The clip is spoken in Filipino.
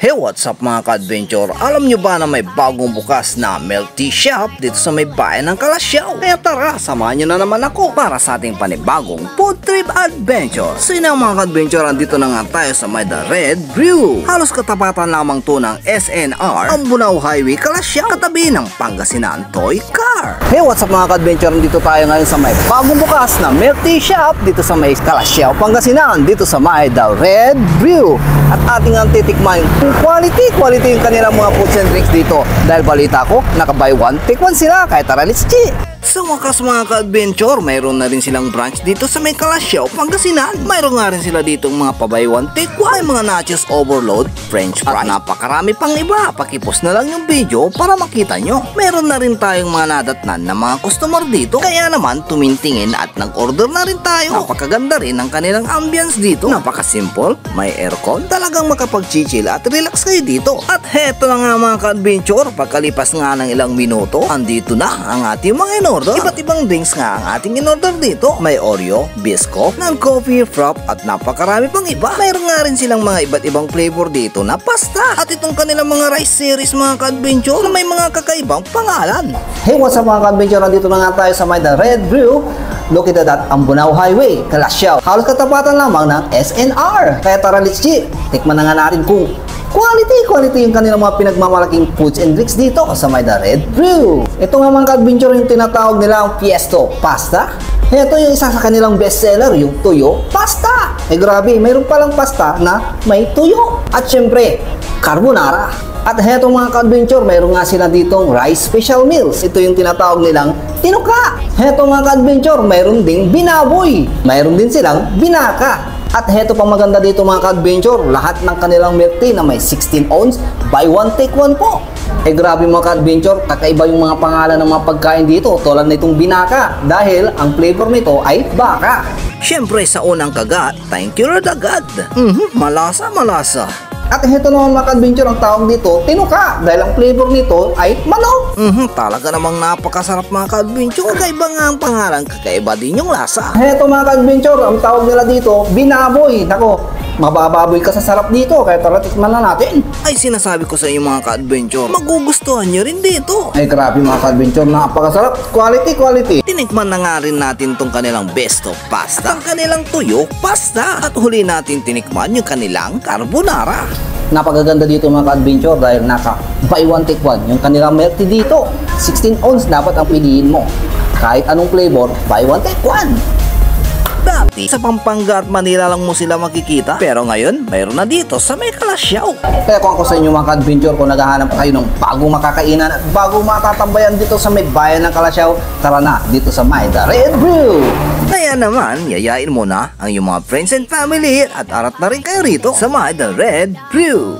Hey, what's up mga ka-adventure? Alam nyo ba na may bagong bukas na milk tea shop dito sa may bayan ng Kalasyaw? Kaya tara, samahan nyo na naman ako para sa ating panibagong food trip adventure. So yun ang mga ka-adventure, andito na nga tayo sa may The Red Brew. Halos katapatan lamang to ng SNR, ang Bunao Highway, Kalasyaw, katabi ng Pangasinan Toy Car. Hey, what's up mga ka-adventure? Andito tayo ngayon sa may bagong bukas na milk tea shop dito sa may Kalasyaw, Pangasinan, dito sa may The Red Brew. At ating ang titikman yung quality yung kanilang mga foods and drinks dito. Dahil balita ko, naka-buy one, take one sila. Kaya tara, let's check! Sa wakas mga ka-adventure, mayroon na rin silang branch dito sa may Kalasyaw, Pangasinan. Mayroon nga rin sila dito mga pa-buy one, take one. May mga nachos overload, french fries, at napakarami pang iba. Pakipos na lang yung video para makita nyo. Mayroon na rin tayong mga nadatnan na mga customer dito. Kaya naman, tumintingin at nag-order na rin tayo. Napakaganda rin ang kanilang ambience dito. Napaka-simple, may aircon. Talagang makapag-chill at relax kayo dito. At heto na nga mga ka-adventure, pagkalipas nga ng ilang minuto, andito na ang ating mga in-order. Iba't ibang drinks nga ang ating in-order dito. May Oreo, Bisco, non-coffee, frap at napakarami pang iba. Mayroon nga rin silang mga iba't ibang flavor dito na pasta. At itong kanilang mga rice series mga ka-adventure na may mga kakaibang pangalan. Hey, what's up mga ka-adventure? Nandito na nga tayo sa may The Red Brew, located at Bunao Highway, Kalasyaw. Halos katapatan lamang ng SNR. Kaya tara, let's check. Tikman na nga natin kung quality yung kanilang mga pinagmamalaking foods and drinks dito sa may The Red Brew. Ito nga mga ka-adventure yung tinatawag nilang Fiesto Pasta. Ito yung isa sa kanilang bestseller, yung Tuyo Pasta. Eh grabe, mayroon palang pasta na may tuyo. At syempre, carbonara. At heto mga ka-adventure, mayroon nga sila ditong rice special meals. Ito yung tinatawag nilang tinuka. Heto mga ka-adventure, mayroon ding binaboy. Mayroon din silang binaka. At heto pang maganda dito mga ka-adventure, lahat ng kanilang milk tea na may 16 ounce, buy one take one po. Eh grabe mga ka-adventure, kakaiba yung mga pangalan ng mga pagkain dito tulad nitong binaka dahil ang flavor nito ay baka. Siyempre sa unang kagat, thank you Lord agad. Malasa. At heto naman mga ka-adventure, ang tawag dito, tinuka, dahil ang flavor nito ay manok. Talaga namang napakasarap mga ka-adventure. Kakaiba nga ang pangalan, kakaiba din yung lasa. Heto mga ka-adventure, ang tawag nila dito, binaboy. Nako, mabababoy ka sa sarap dito, kaya tara tikman na natin. Ay sinasabi ko sa inyo mga ka-adventure, magugustuhan nyo rin dito. Ay grabe mga ka-adventure, napakasarap, quality. Tinikman na nga rin natin tong kanilang Fiesto Pasta, ang kanilang Tuyo Pasta. At huli natin tinikman yung kanilang carbonara. Napakaganda dito mga ka-adventure dahil naka buy one take one yung kanilang milk tea dito. 16 ounce dapat ang piliin mo. Kahit anong flavor, buy one take one. Dati sa Pampanga at Manila lang mo sila makikita, pero ngayon mayroon na dito sa may Kalasyaw. Kaya kung ako sa inyo mga ka-adventure, kung naghahanap kayo ng bagong makakainan at bagong matatambayan dito sa may bayan ng Kalasyaw, tara na dito sa may The Red Brew. Kaya naman, yayain mo na ang iyong mga friends and family at arat na rin kayo rito sa may The Red Brew.